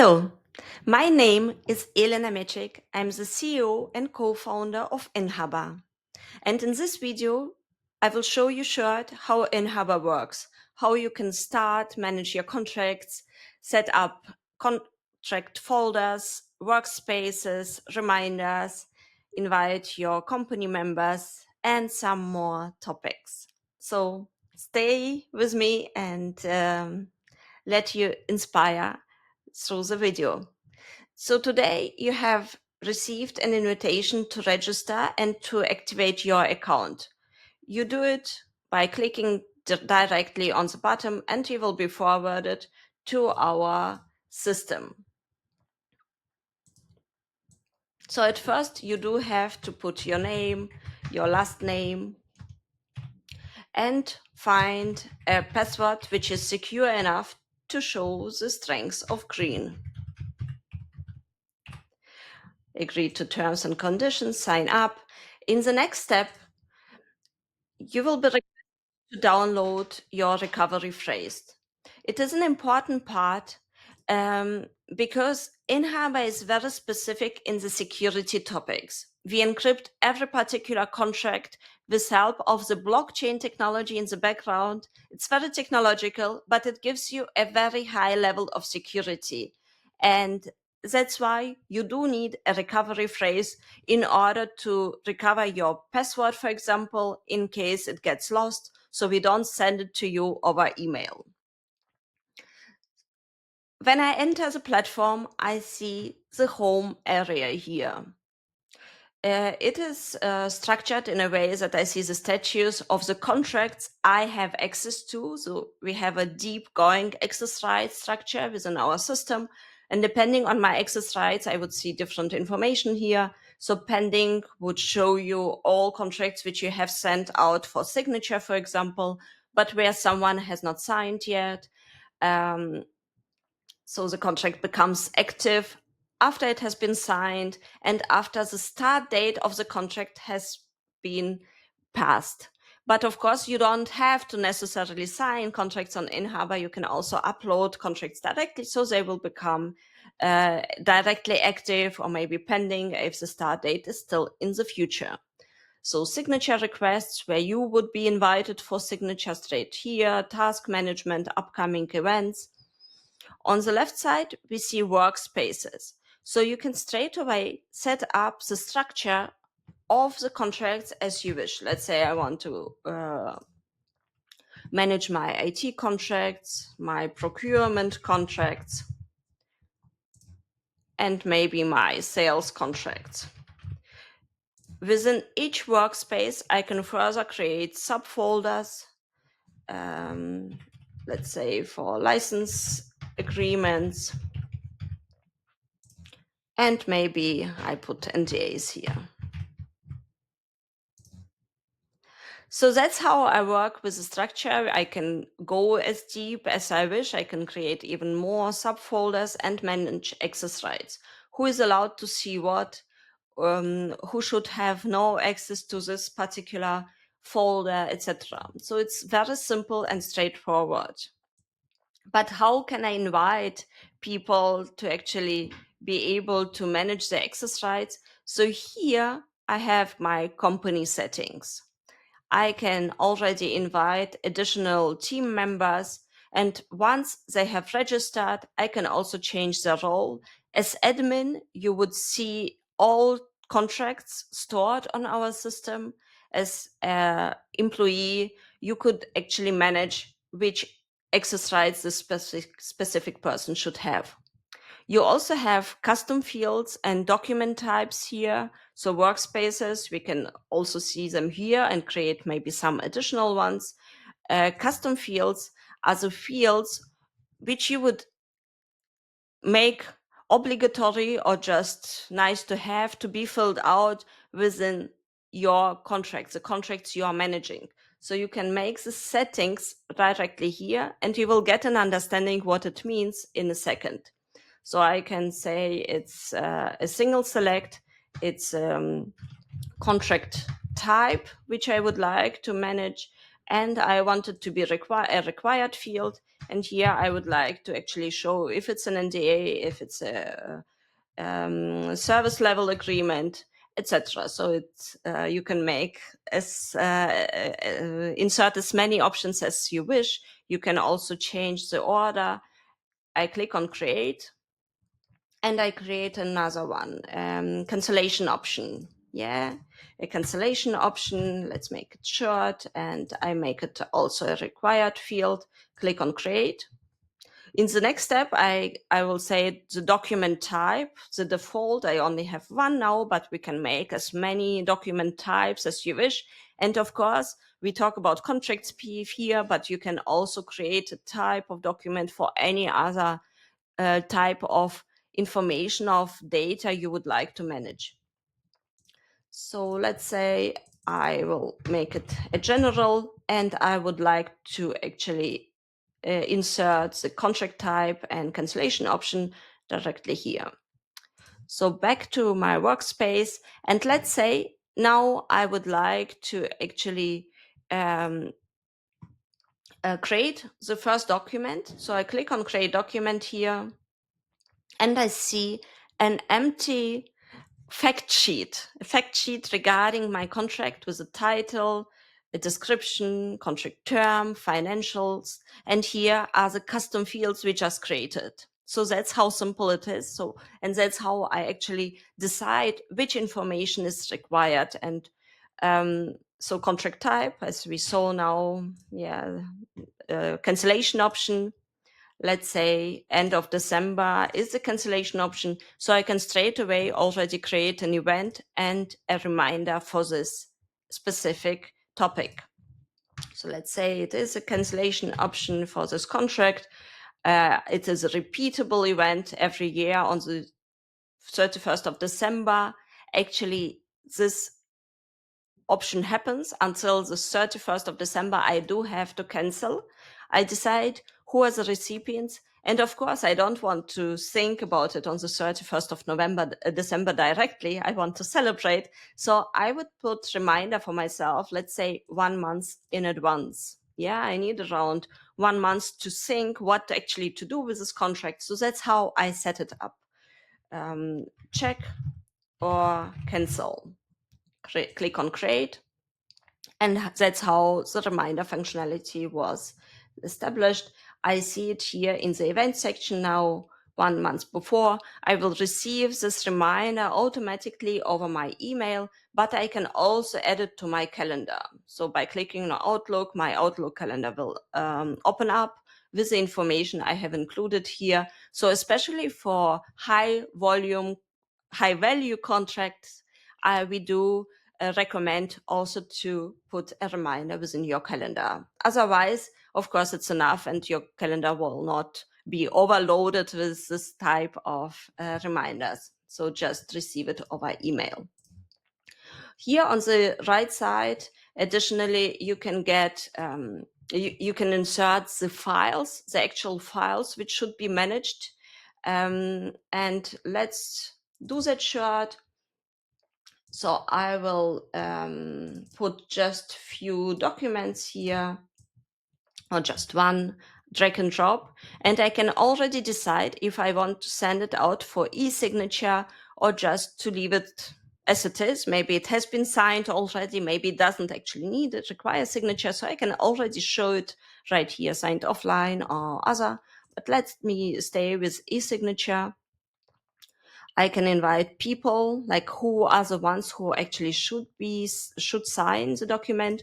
Hello, my name is Elena Mechik. I'm the CEO and co-founder of Inhubber. And in this video, I will show you short how Inhubber works, how you can start, manage your contracts, set up contract folders, workspaces, reminders, invite your company members, and some more topics. So stay with me and let you inspire through the video. So today you have received an invitation to register and to activate your account. You do it by clicking directly on the button and you will be forwarded to our system. So at first you do have to put your name, your last name, and find a password which is secure enough to show the strength of green. Agree to terms and conditions, sign up. In the next step, you will be required to download your recovery phrase. It is an important part because Inhubber is very specific in the security topics. We encrypt every particular contract with help of the blockchain technology in the background. It's very technological, but it gives you a very high level of security. And that's why you do need a recovery phrase in order to recover your password, for example, in case it gets lost, so we don't send it to you over email. When I enter the platform, I see the home area here. It is structured in a way that I see the status of the contracts I have access to. So we have a deep going access rights structure within our system. And depending on my access rights, I would see different information here. So pending would show you all contracts which you have sent out for signature, for example, but where someone has not signed yet. So the contract becomes active after it has been signed and after the start date of the contract has been passed. But of course, you don't have to necessarily sign contracts on Inhubber. You can also upload contracts directly, so they will become directly active or maybe pending if the start date is still in the future. So signature requests where you would be invited for signature straight here, task management, upcoming events. On the left side, we see workspaces. So you can straight away set up the structure of the contracts as you wish. Let's say I want to manage my IT contracts, my procurement contracts, and maybe my sales contracts. Within each workspace, I can further create subfolders, let's say for license agreements, and maybe I put NDAs here. So that's how I work with the structure. I can go as deep as I wish. I can create even more subfolders and manage access rights. Who is allowed to see what? Who should have no access to this particular folder, etc. So it's very simple and straightforward. But how can I invite people to actually be able to manage the access rights? So here I have my company settings. I can already invite additional team members. And once they have registered, I can also change their role. As admin, you would see all contracts stored on our system. As an employee, you could actually manage which access rights the specific person should have. You also have custom fields and document types here. So workspaces, we can also see them here and create maybe some additional ones. Custom fields are the fields which you would make obligatory or just nice to have to be filled out within your contracts, the contracts you are managing. So you can make the settings directly here and you will get an understanding what it means in a second. So I can say it's a single select, it's contract type, which I would like to manage. And I want it to be a required field. And here I would like to actually show if it's an NDA, if it's a service level agreement, etc. So it's you can make insert as many options as you wish. You can also change the order. I click on create, and I create another one, cancellation option. Yeah, a cancellation option. Let's make it short, and I make it also a required field. Click on create. In the next step, I will say the document type, the default. I only have one now, but we can make as many document types as you wish. And of course, we talk about contracts PF here, but you can also create a type of document for any other type of information of data you would like to manage. So let's say I will make it a general, and I would like to actually insert the contract type and cancellation option directly here. So back to my workspace, and let's say now I would like to actually create the first document. So I click on create document here, and I see an empty a fact sheet regarding my contract with a title, a description, contract term, financials, and here are the custom fields we just created. So that's how simple it is. So, and that's how I actually decide which information is required. And so contract type, as we saw now, cancellation option, let's say end of December is the cancellation option. So I can straight away already create an event and a reminder for this specific topic. So let's say it is a cancellation option for this contract. It is a repeatable event every year on the 31st of December. Actually, this option happens until the 31st of December. I do have to cancel. I decide who are the recipients. And of course, I don't want to think about it on the 31st of December directly. I want to celebrate. So I would put reminder for myself, let's say 1 month in advance. Yeah, I need around 1 month to think what actually to do with this contract. So that's how I set it up. Check or cancel. Click on create. And that's how the reminder functionality was established. I see it here in the event section now. 1 month before, I will receive this reminder automatically over my email, but I can also add it to my calendar. So by clicking on Outlook, my Outlook calendar will open up with the information I have included here. So especially for high volume, high value contracts, we do recommend also to put a reminder within your calendar. Otherwise, of course, it's enough and your calendar will not be overloaded with this type of reminders. So just receive it over email. Here on the right side, additionally, you can get you can insert the files, the actual files which should be managed. And let's do that short. So I will put just few documents here, or just one, drag and drop, and I can already decide if I want to send it out for e-signature or just to leave it as it is. Maybe it has been signed already, maybe it doesn't actually need it, require signature, so I can already show it right here, signed offline or other. But let me stay with e-signature. I can invite people, like who are the ones who actually should sign the document,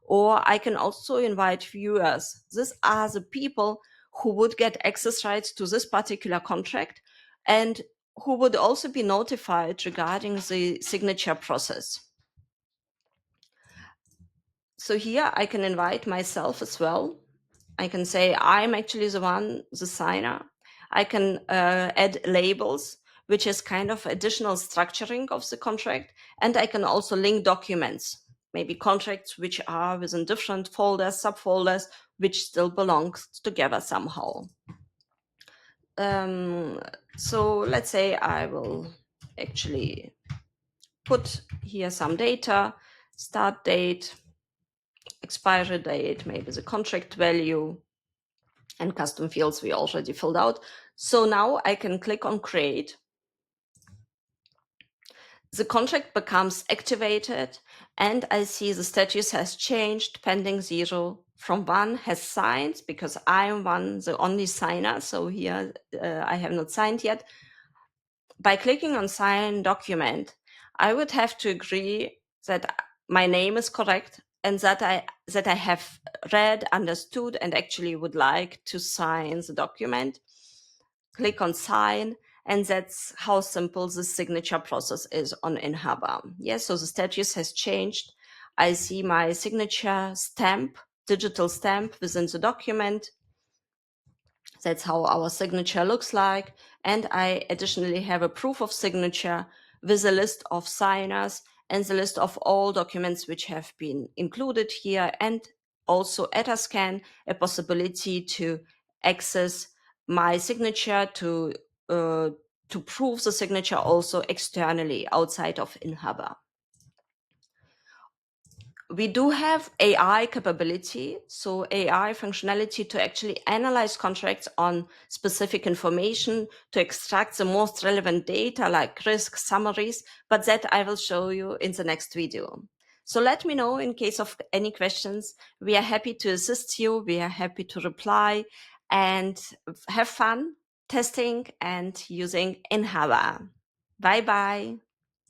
or I can also invite viewers. These are the people who would get access rights to this particular contract and who would also be notified regarding the signature process. So here I can invite myself as well. I can say I'm actually the signer. I can add labels, which is kind of additional structuring of the contract. And I can also link documents, maybe contracts which are within different folders, subfolders, which still belong together somehow. So let's say I will actually put here some data, start date, expiry date, maybe the contract value, and custom fields we already filled out. So now I can click on create. The contract becomes activated and I see the status has changed. Pending 0 from 1 has signed because I am the only signer. So here I have not signed yet. By clicking on sign document, I would have to agree that my name is correct and that I have read, understood, and actually would like to sign the document. Click on sign, and that's how simple the signature process is on Inhubber. Yes, so the status has changed. I see my signature stamp, digital stamp within the document. That's how our signature looks like. And I additionally have a proof of signature with a list of signers and the list of all documents which have been included here, and also at a scan, a possibility to access my signature uh, to prove the signature also externally outside of Inhubber. We do have AI capability, so AI functionality to actually analyze contracts on specific information, to extract the most relevant data like risk summaries, but that I will show you in the next video. So let me know in case of any questions. We are happy to assist you. We are happy to reply, and have fun testing and using Inhubber. Bye bye.